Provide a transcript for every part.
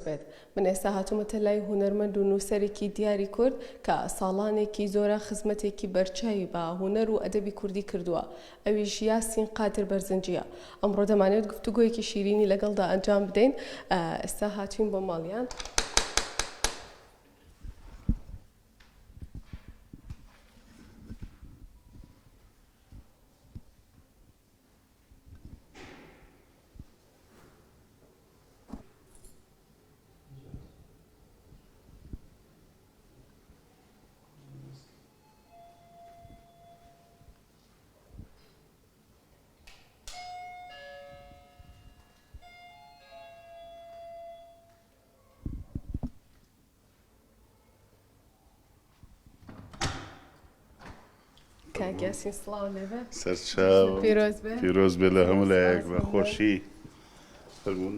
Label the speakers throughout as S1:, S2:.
S1: بێت من ئێستا هاتوومەتە لای هونەرمەند و نووسەرێکی دیاری کورد کە ساڵانێکی زۆرە خزمەتێکی بەرچاوی بە هونەر و ئەدەبی کوردی کردووە ئەویش یاسین قادر بەرزنجیە ئەمڕۆ دەمانێت گفتوگۆیەکی شیرینی لەگەڵدا ئەنجام بدەین ئێستا هاتوین بۆ ماڵیان کاگیاسین سڵاو لێبێ
S2: سەرچاو پیرۆز بێ لە هەموو لایەک بە خۆشی فەرموون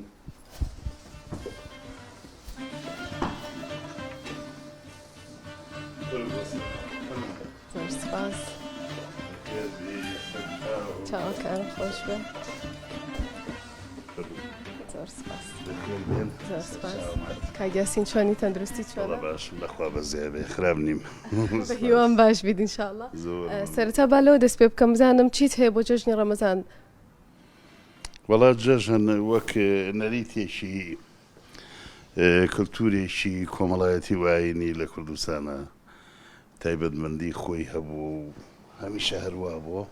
S1: زۆر سپاس چاوەکان خۆش بێ زۆر سپاس زۆر سپاس کاگیاسین چۆنی تەندروستی چۆنە
S2: باشم لەخوا بەزێ بێ خراپ نیم
S1: بە هیوان باش بیت ئینشاءڵڵا سەرەتا با لەوە دەست پێ بکەم بزانم چیت هەیە بۆ جەژنی ڕەمەزان
S2: وەڵا جەژن وەک نەریتێکی کللتورێکی کۆمەڵایەتی وایینی لە کوردستانە تایبەتمەندی خۆی هەبوو و هەمیشە هەروە بووە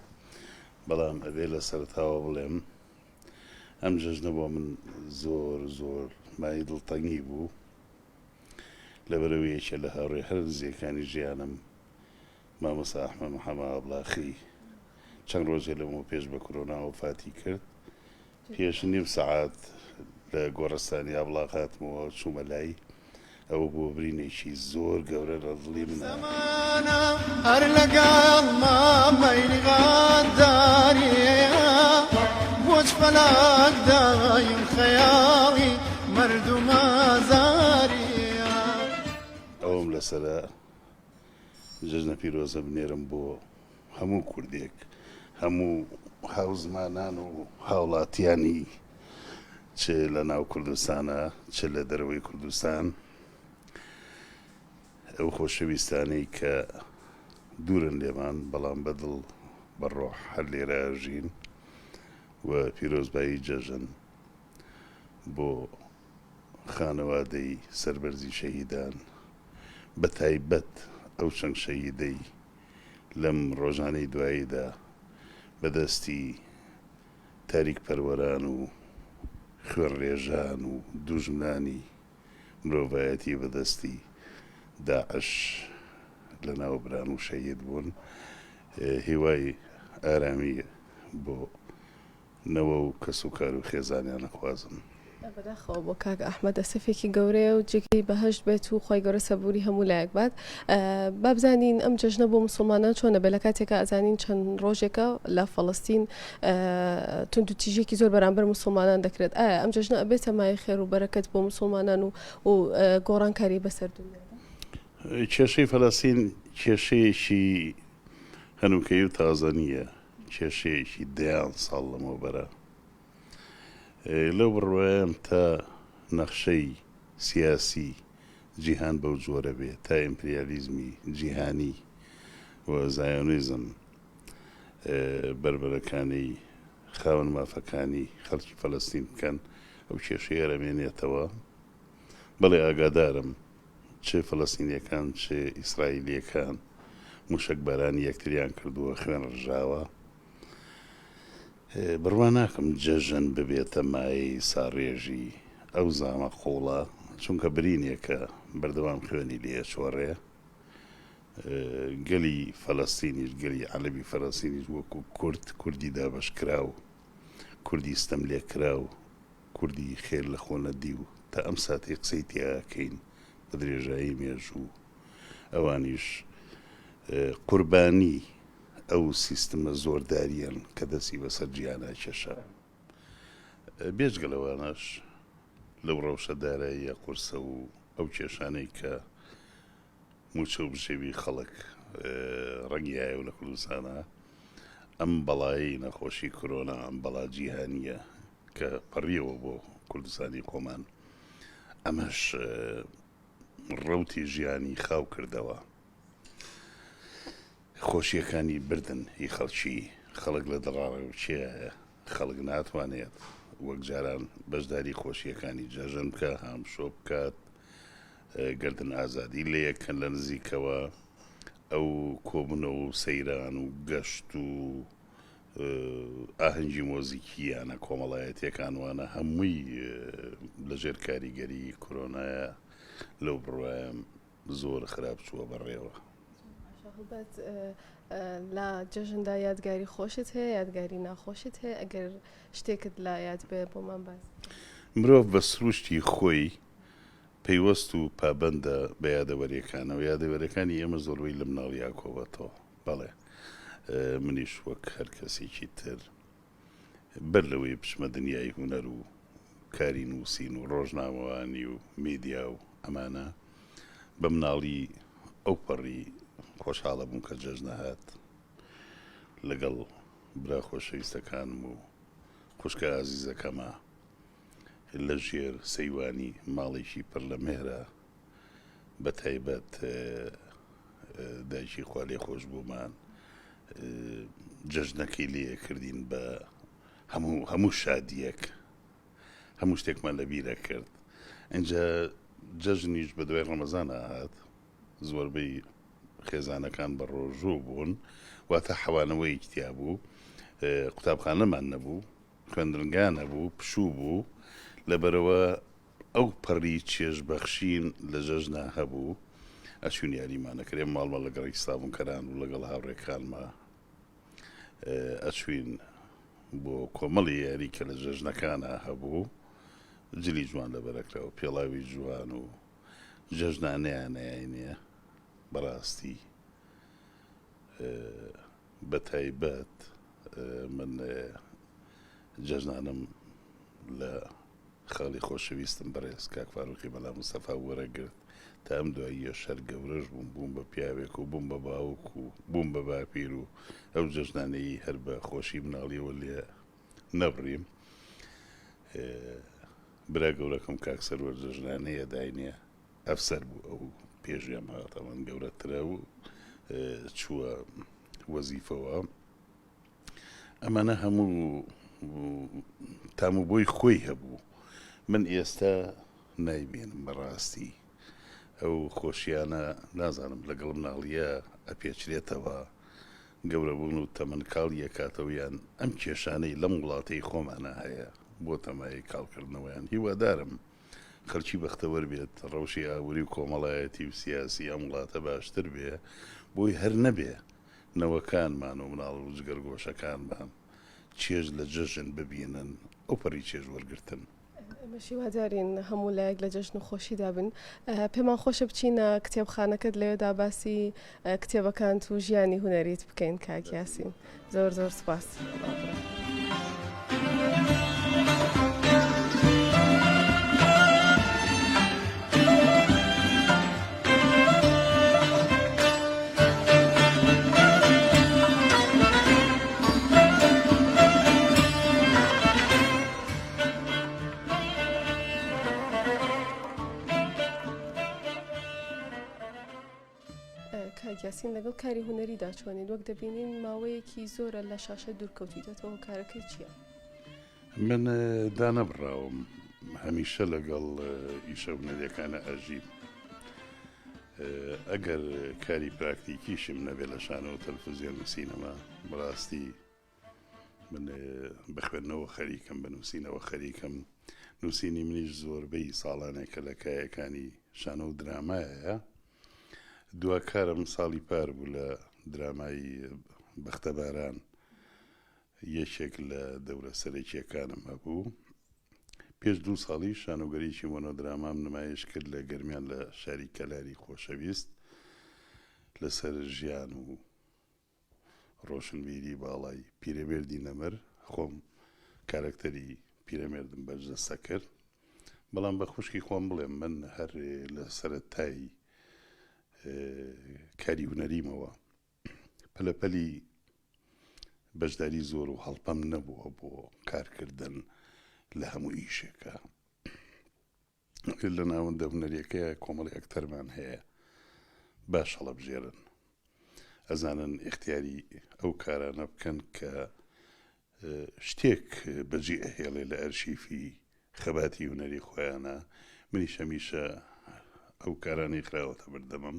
S2: بەڵام ئەبێ لە سەرتاوە بڵێم ئەم جەژنە بۆ من زۆر زۆر مای دڵتەنگی بوو لەبەرەوەیەکە لە هاوڕێ هەر نزیەکانی ژیانم مامۆستا ئەحمەد محەممەد ئابلاخی چەند ڕۆژێ لەمەوە پێش بە کۆرۆنا وفاتی کرد پێش نیم سەعات لە گۆڕستانی ئابلاغ هاتمەوە چوومە لای ئەوە بۆ برینێکی زۆر گەورە لە دڵی منە
S3: هەر لەگەڵ مامەیلی غاداریە بۆچ فەلاک دایم خەیاڵی مەردوو مازاریە
S2: ئەوم لەسەرە جەژنە پیرۆزە بنێرم بۆ هەموو کوردێک هەموو هاوزمانان و هاوڵاتیانی چ لە ناو کوردستانە چ لە دەرەوەی کوردستان ئەو خۆشەویستانەی کە دوورن لێمان بەڵام بەدڵ بەڕۆح هەر لێرە ژین و پیرۆزبایی جەژن بۆ خانەوادەی سەربەرزی شەهیدان بە تایبەت ئەو چەند شەهیدەی لەم ڕۆژانەی دواییدا بەدەستی تاریک پەروەران و خوێڕێژان و دوژمنانی مرۆڤایەتی بەدەستی داعش لە ناوبران و شەهید بوون هیوای ئارامی بۆ نەوە و کەس و کار و خێزانیان نەخوازم
S1: بەداخەوە بۆ کاک ئەحمەد ئەسەفێکی گەورەیە و جێگەی بەهەشت بێت و خۆی گەورە سەبووری هەموو لایەک بات بابزانین ئەم جەژنە بۆ مسلمانان چۆنە بێ لە کاتێکە ئەزانین چەند ڕۆژێکە لە فەڵەستین تونند و تیژێکی زۆر بەرامبەر مسلمانان دەکرێت ئایا ئەم جەژنە ئەبێتە مای خێر و بەرەکەت بۆ مسلمانان و گۆڕانکاری بەسەر دنیا
S2: کێشەی فەلەستین کێشەیەکی هەنووکەی و تازە نییە کێشەیەکی دەیان ساڵ لەمەوە بەرە لەو بڕوایم تا نەخشەی سیاسی جیهان بەو جۆرە بێ تا ئیمپریالیزمی جیهانی و زایۆنیزم بربەرەکانی خاوەن مافەکانی خەڵکی فەلەستین بکەن ئەو کێشەیە ئەرەمێنێتەوە بەڵێ ئاگادارم چه فەلەستینیەکان چه ئیسرائیلیەکان موشکبارانی یەکتریان کردووە خوێن ڕژاوە بڕوا ناکەم جەژن ببێتە مای ساڕێژی ئەو زامە قوڵە چونکە برینێکە بەردەوام خوێنی لێ چۆڕێ گەلی فەلەستینیش گەلی عەرەبی فەلەستینیش وەکو کوردی دابەشکرا و کوردی ستەم لێکرا و کوردی خێر لە خۆ نەدی و تا ئەم ساتێ قسەی تیاکەین بە درێژایی مێژوو ئەوانیش قوربانی ئەو سیستمە زۆرداریان کە دەستی بەسەر جیانە کێشە بێجگەلەوانەش لەو ڕەوشەداراییە قورسە و ئەو کێشانەی کە موچە و بژێوی خەڵک ڕەنگیایە و لە کوردستانە ئەم بەڵایی نەخۆشی کۆرۆنا ئەم بەڵا جیهانیە کە پەڕیەوە بۆ کوردستانی خۆمان ئەمەش ڕەوتی ژیانی خاو کردەوە. خۆشیەکانی بردن هی خەڵکی، خەڵک لە دڵاڕێ چیە خەڵک ناتوانێت وەک جاران بەشداری خۆشیەکانی جەژن بکە، هامشۆ بکات، گردن ئازادی لە یەکەن لە نزیکەوە، ئەو کۆبوونەوە و سەیران و گەشت و ئاهەنگی مۆزیکییانە کۆمەڵایەتیەکان وانە هەمووی لەژێر کاریگەری کۆرۆنایە لەو بڕواە زۆر خراپ چووە بەڕێوە.
S1: هەڵبەت لە جەژندا یادگاری خۆشت هەیە، یادگاری ناخۆشت هەیە؟ ئەگەر شتێکت لا یاد بێ بۆمان باز.
S2: مرۆڤ بە سروشتی خۆی پەیوەست و پابەندە بە یادەوەریەکانەوە. یادەوەریەکانی ئێمە زۆربەی لە مناڵیا کۆبەتەوە. بەڵێ منیش وەک هەر کەسێکی تر بەر لەوەی بچمە دنیای هونەر و کاری نووسین و ڕۆژنامەوانی و میدیا و ئەمانە بە مناڵی ئەو پەڕی خۆشحاڵە بووم کە جەژنە هات لەگەڵ برا خۆشەویستەکانم و خوشکە ئازیزەکەمە لە ژێر سەیوانی ماڵێکی پڕ لە مێرە، بە تایبەت دایکی خوا لێ خۆش بوومان جەژنەکەی لێ کردین بە هەموو شادیەک، هەموو شتێکمان لە بیرە کرد. ئەنجا جەژنیش بە دوای ڕەمەزان هات، زۆربەی خێزانەکان بە ڕۆژوو بوون، واتە حەوانەوەی کتیا بوو، قوتابخانەمان نەبوو، خوێندنگا نەبوو، پشوو بوو، لەبەرەوە ئەو پەڕی چێژبەخشین لە جەژنا هەبوو. ئەچوون یاریمانەکرێ ماڵمە لەگەڵی سابوونکەران و لەگەڵ هاوڕێکانمە ئەچوین بۆ کۆمەڵی یاری کە لە جەژنەکانە هەبوو، جلی جوان لەبەرەکراوە، پێڵاوی جوان و جەژنانەیانەیە بەڕاستی بە تایبەت من جەژنانم لە خاڵی خۆشەویستم بەڕێز کاک فاروقی مەلا موستەفا وەرەگرت تا ئەم دواییە شەر گەورەش بووم بە پیاوێک و بووم بە باوک و بووم بە باپیر و ئەو جەژنانەی هەر بە خۆشی مناڵیەوە لێ نەبڕیم. برا گەورەکەم کاک سەروەر جەژنانەیە داینێ ئەفسەر بوو، ئەو پێشیان هاتەوەن گەورەترە و چووە وەزیفەوە. ئەمانە هەموو تام و بۆی خۆی هەبوو. من ئێستا نایبێنم بەڕاستی ئەو خۆشیانە، نازانم لەگەڵ مناڵیە ئەپێچرێتەوە گەورە بوون و تەمەنکاڵ یەکاتەوەیان ئەم کێشانەی لەم وڵاتەی خۆمانە هەیە بۆ تەمای کاڵکردنەوەیان. هیوادارم خەڵکی بەختەوەر بێت، ڕەوشی ئاوری و کۆمەڵایەتی و سیاسی ئەم وڵاتە باشتر بێ، بۆی هەر نەبێ نەوەکانمان و مناڵ و جگەرگۆشەکانمان چێژ لە جەژن ببینن، ئەو پەڕی چێژ وەرگرتن.
S1: ئەمەشی وادارین هەموو لایەک لە جەژن و خۆشیدا بن. پێمان خۆشە بچینە کتێبخانەکەت لەوێدا باسی کتێبەکان و ژیانی هونەریت بکەین کاک یاسین. زۆر زۆر سپاس. یاسین لەگەڵ کاری هونەریدا چۆنین؟ وەک دەبینین ماوەیەکی زۆرە لە شاشە دوورکەوتیدەتەوە، کارەکەی چییە؟
S2: من دانەبڕاوم هەمیشە لەگەڵ ئیشە هونەریەکانە ئەژیم. ئەگەر کاری پراکتیکیشم نەبێت لە شانەوە تەلەڤیزیۆن و سینەما، بەڕاستی من بە خوێندنەوە خەریکم، بە نووسینەوە خەریکم. نووسینی منیش زۆربەی ساڵانێکە لە کایەکانی شانە و درامایە. دواکارم ساڵی پار بوو لە درامایی بەختەباران، یەکێک لە دەورە سەرەکیەکانم هەبوو. پێش 2 ساڵی شانۆگەریکی مۆنۆدرامام نمایش کرد لە گەرمیان لە شاری کەلاری خۆشەویست لەسەر ژیان و ڕۆشنبیری باڵای پیرەمێردی نەمر. خۆم کارکتەری پیرەمێردم بەرجەستە کرد، بەڵام بە خوشکی خۆم بڵێم من هەر لە سەرەتایی کاری هونەریمەوە پەلەپەلی بەشداری زۆر و هەڵپەم نەبووە بۆ کارکردن لە هەموو ئیشێکە. لە ناوەندە هونەریەکەیە کۆمەڵی ئەکتەرمان هەیە باش هەڵەبژێرن ئەزانن اختیاری ئەو کارانە بکەن کە شتێک بەجێ ئەهێڵێ لە ئەرشیفی خەباتی هونەری خۆیانە منیش هەمیشە ئەو کارانی خراوەتە بەردەمم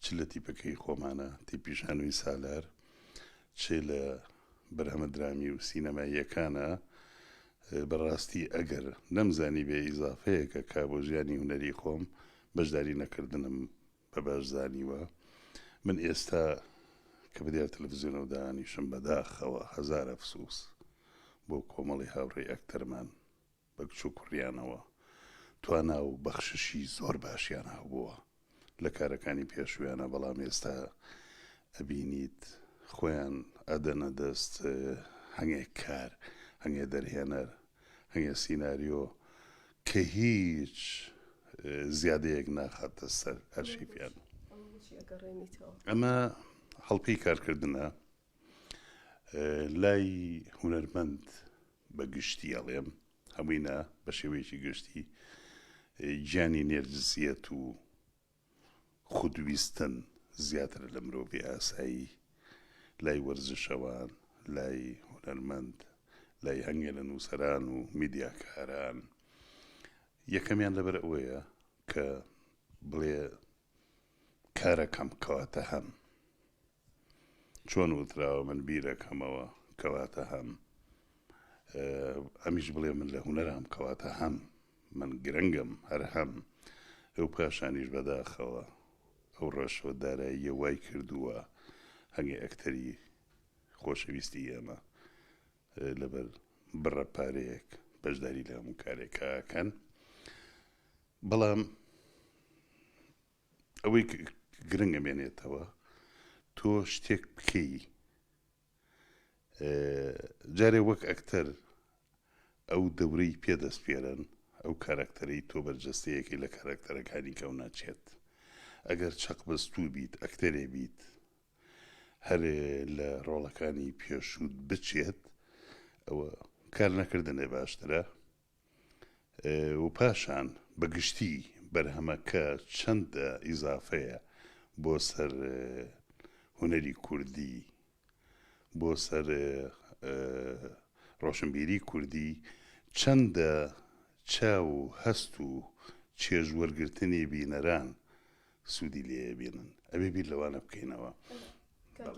S2: چ لە تیپەکەی خۆمانە تیپی شانووی سالار چ لە بەرهەمە درامی و سینەماییەکانە بەڕاستی ئەگەر نەمزانی بێ ئیزافەیە کە کا بۆ ژیانی هونەری خۆم بەشداری نەکردنم بە باشزانیوە من ئێستا کە بدیار تەلەڤیزیۆنەوە دانیشم بەداخەوە هەزار ئەفسوس بۆ کۆمەڵی هاوڕێی ئەکتەرمان بە کچ و کوڕیانەوە توانا و بەخششی زۆر باشیان هەبووە لە کارەکانی پێشویانە بەڵام ئێستا ئەبینیت خۆیان ئەدەنە دەست هەنگێک کار هەنگێ دەرهێنەر هەنگێ سیناریۆ کە هیچ زیادەیەک ناخاتە سەر ئەرشیفیان ئەمە هەڵپەی کارکردنە لای هونەرمەند بە گشتی ئەڵێم هەمووینە بە شێوەیەکی گشتی گیانی نێرجسیەت و خودویستن زیاتر لە مرۆڤی ئاسایی لای وەرزشەوان لای هونەرمەند لای هەنگێ لە نووسەران و میدیاکاران یەکەمیان لەبەر ئەوەیە کە بڵێ کارەکەم کەواتە هەم چۆن وتراوە من بیرەکەمەوە کەواتە هەم ئەمیش بڵێ من لە هونەرام کەواتە هەم من گرنگم هەر هەم ئەو پاشانیش بەداخەوە ئەو ڕەشەوە داراییە وای کردووە هەنگێ ئەکتەری خۆشەویستی ئێمە لەبەر بڕە پارەیەک بەشداری لە هەموو کارێکاکەن بەڵام ئەوەی گرنگە مێنێتەوە تۆ شتێک بکەی جارێ وەک ئەکتەر ئەو دەورەی پێدەست پێرن ئەو کاراکتەرەی تۆ بەرجەستەیەکی لە کاراکتەرەکانی کەو ناچێت ئەگەر چەق بەستوو بیت ئەکتەرێ بیت هەر لە ڕۆڵەکانی پێشوت بچێت ئەوە کار نەکردنێ باشترە و پاشان بەگشتی بەرهەمەکە چەندە ئیزافەیە بۆ سەر هونەری کوردی بۆ سەر ڕۆشنبیری کوردی چەندە چاو و هەست و چێژوەرگرتنی بینەران سوودی لێ بینن ئەبێ بیر لەوانە بکەینەوە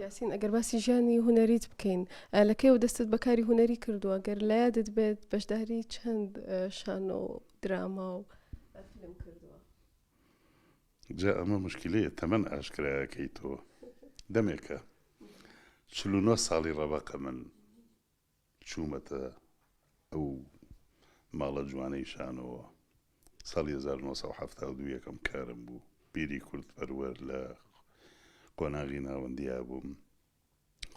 S1: یاسین ئەگەر باسی ژیانی هونەریت بکەین لە کێوە دەستت بەکاری هونەری کردووە گەر لە یادت بێت بەشداری چەند شان و دراما و فیلم کردووە
S2: جا ئەمە مشکلەیە تەمەن ئاشکرایەکەی تۆ دەمێکە 49 ساڵی ڕەبەقە من چوومەتە ئەو ماڵە جوانەی شانەوە ساڵی 1970 یەکەم کارم بوو بیری کورد پەروەر لە قۆناغی ناوەندیا بووم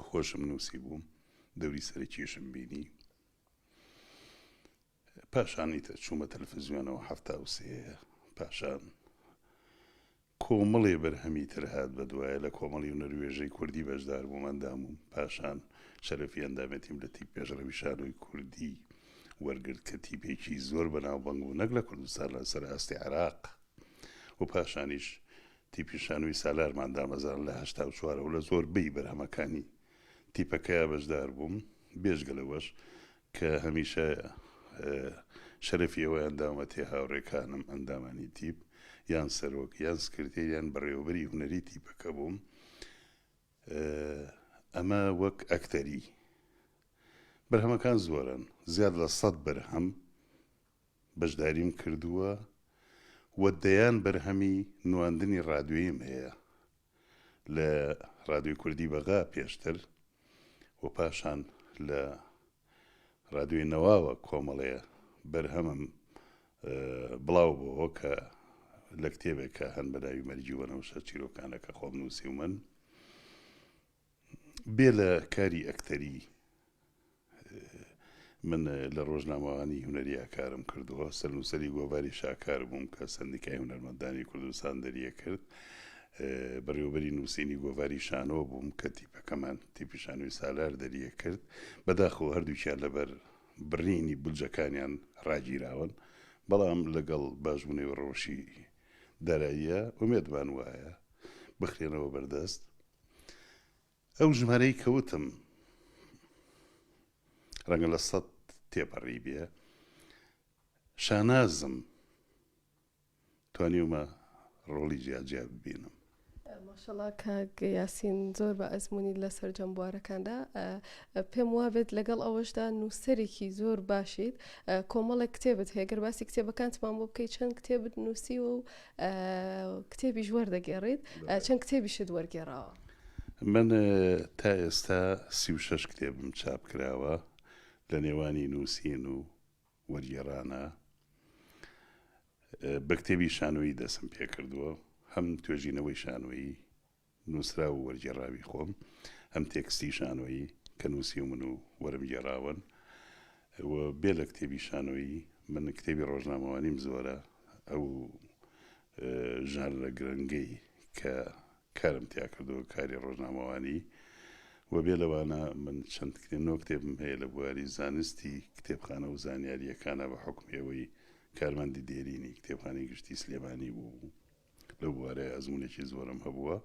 S2: خۆشم نووسی بووم دەوری سەرکیشم بینی پاشانی تر چوومە تەلەڤیزیۆنەوە 73 پاشان کۆمەڵێ بەرهەمی تر هات بە دوایە لە کۆمەڵی نەروێژەی کوردی بەشدار بووم ئەنداموم پاشان شەرەفی ئەندامەتیم لە تیپ پێشڕەوی شانۆی کوردی وەرگرت کە تیپێکی زۆر بەناوبەنگ بوو نەک لە کوردستان لە سەر ئاستی عێراق و پاشانیش تیپی شانووی سالارمان دامەزان لە 84 و لە زۆربەی بەرهەمەکانی تیپەکەیە بەشدار بووم بێژگە لەوەش کە هەمیشە شەرەفی ئەوە ئەندامەتی هاوڕێکانم ئەندامانی تیپ یان سەرۆک یان سکرتێر یان بەڕێوەبەری هونەری تیپەکە بووم ئەمە وەک ئەکتەری بەرهەمەکان زۆرن زیاد لە 100 بەرهەم بەشداریم کردووە وەدەیان بەرهەمی نواندنی ڕادیۆییم هەیە لە ڕادیۆی کوردی بەغا پێشتر و پاشان لە ڕادیۆی نەواوە کۆمەڵەیە بەرهەمم بڵاو بۆەوە کە لە کتێبێکە هەن بەداوی مەرجی وەنەوشە چیرۆکانەکە خۆم نووسی و من بێ لە کاری ئەکتەری من لە ڕۆژنامەوانی هونەریە کارم کردووە سەرنووسەری گۆڤاری شاکار بووم کە سندیکای هونەرمەندانی کوردستان دەریە کرد بەڕێوەبەری نووسینی گۆڤاری شانۆ بووم کە تیپەکەمان تیپی شانووی سالار دەریە کرد بەداخەوە هەردووکیان لەبەر بڕینی بولجەکانیان ڕاگیراون بەڵام لەگەڵ باشبوونی و ڕۆشی داراییە ئومێدمان وایە بخرێنەوە بەردەست. ئەو ژمارەی کەوتم ڕەنگە لە 100 تێپەڕی بێ، شانازم توانیومە ڕۆڵی جیاجیا ببینم.
S1: ماشەڵڵا کاک یاسین زۆر بە ئەزمموی لەسەر جەمبوارەکاندا پێم وابێت لەگەڵ ئەوەشدا نووسەرێکی زۆر باشیت، کۆمەڵێک کتێبت هەیە. گەر باسی کتێبەکانتمان بۆ بکەیت، چەند کتێبت نووسی و کتێبیش وەردەگێڕیت، چەند کتێبیشت وەرگێڕاوە؟
S2: من تا ئێستا 36 کتێبم چاپ کراوە لە نێوانی نووسین و وەرگێڕانە. بە کتێبی شانۆیی دەسم پێ کردووە، هەم توێژینەوەی شانۆیی نووسرا و وەرگێڕاوی خۆم، هەم تێکستی شانۆیی کە نووسی من و وەرم گێڕاون. بێ لە کتێبی شانۆیی من کتێبی ڕۆژنامەوانیم زۆرە، ئەو ژانرە گرنگەی کە کارم تیا کردەوە کاری ڕۆژنامەوانی. و بێ لەوانە من چەند کتێبم هەیە لە بواری زانستی کتێبخانە و زانیاریەکانە بە حکمێەوەی کارمەندی دێرینی کتێبخانەی گشتی سلێمانی بوو. لەو بوارەیە ئەزمونێکی زۆرم هەبووە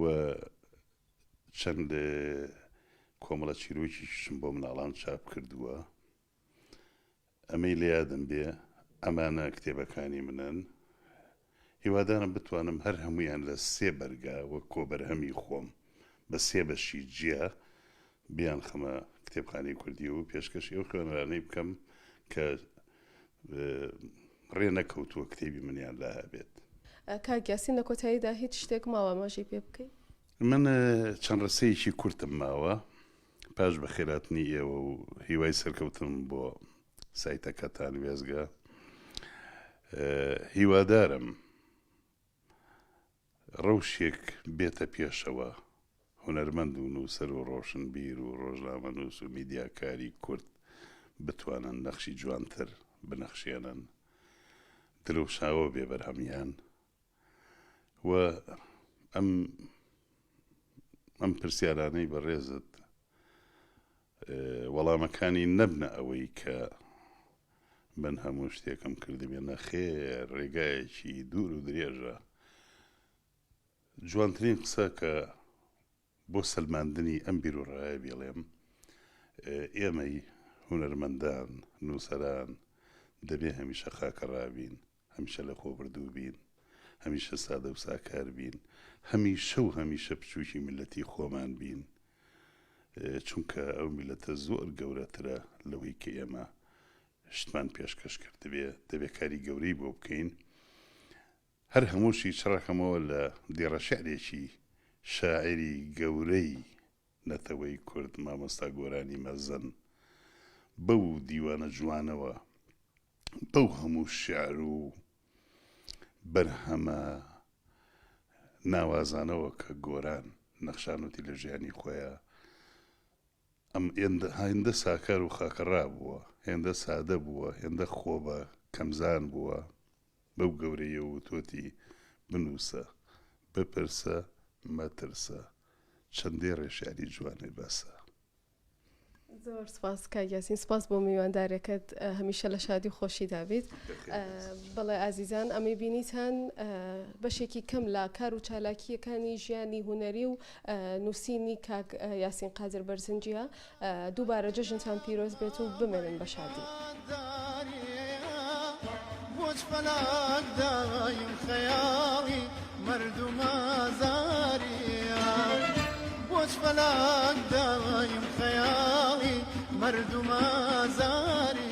S2: و چەند کۆمەڵە چیرۆکیشم بۆ مناڵان چاپ کردووە. ئەمەی لە یادم بێ ئەمانە کتێبەکانی منن. هیوادارم بتوانم هەر هەمویان لە 3 بەرگا وەک کۆبەرهەمی خۆم بە 3 بەشی جیا بیان خەمە کتێبخانەی کوردی و پێشکەشی ئەو خوێنەرانەی بکەم کە ڕێ نەکەوتووە کتێبی منیان لا هەبێت.
S1: کاک یاسین لە کۆتاییدا هیچ شتێک ماوە مەژی پێ بکەیت؟
S2: من چەند ڕسەیەکی کورتم ماوە پاش بە خێراتنی ئێوە و هیوای سەرکەوتم بۆ سایتەکەتان وێزگە. هیوادارم ڕەوشێک بێتە پێشەوە، هونەرمەند و نووسەر و ڕۆشنبیر و ڕۆژنامە نووس و میدیاکاری کورد بتوانن نەخشی جوانتر بنەخشێنن، دلوشاوە بێ بەرهەمیان. و ئەم پرسیارانەی بەڕێزت وەڵامەکانی نەبنە ئەوەی کە من هەموو شتێکم کردبێنە خێر ڕێگایەکی دوور و درێژە. جوانترین قسە کە بۆ سەلماندنی ئەم بیر و ڕایە بێڵێم، ئێمەی هونەرمەندان نووسەران دەبێ هەمیشە خاکە ڕابین، هەمیشە لە خۆ بردوو بین، هەمیشە سادە و ساکار بین، هەمیشە و هەمیشە پچووکی میلەتی خۆمان بین، چونکە ئەو میلەتە زۆر گەورەترە لەوەی کە ئێمە شتمان پێشکەش کردبێ، دەبێ کاری گەورەی بۆ بکەین. هەر هەمووشی چڕەکەمەوە لە دیێڕە شعرێکی شاعری گەورەی نەتەوەی کورد مامۆستا گۆرانی مەزن بەو دیوانە جوانەوە، بەو هەموو شعر و بەرهەمە ناوازانەوە کە گۆران نەخشانوتی لە ژیانی خۆیە، ئەم هێندە ساکار و خاکەڕا بووە، هێندە سادە بووە، هێندە خۆبە کەمزان بووە. بەو گەورەیە و تۆتی بنووسە، بپرسە، مەترسە، چەندێ ڕێشاری جوانێ بەسە.
S1: زۆر سپاس کاک یاسین، سپاس بۆ میواندارەکەت، هەمیشە لە شادی و خۆشی دابێت. بەڵێ ئازیزان، ئەمەی بینیتان بەشێکی کەم لە کار و چالاکیەکانی ژیانی هونەری و نووسینی کاک یاسین قادر بەرزنجیە. دووبارە جەژنتان پیرۆز بێت و بمێنن بە شادی.
S3: بۆچ فەلاک دایم خەیاڵی مردم ئازاریە، بۆچ فەلاک دایم خەیاڵی مردم ئازاریە.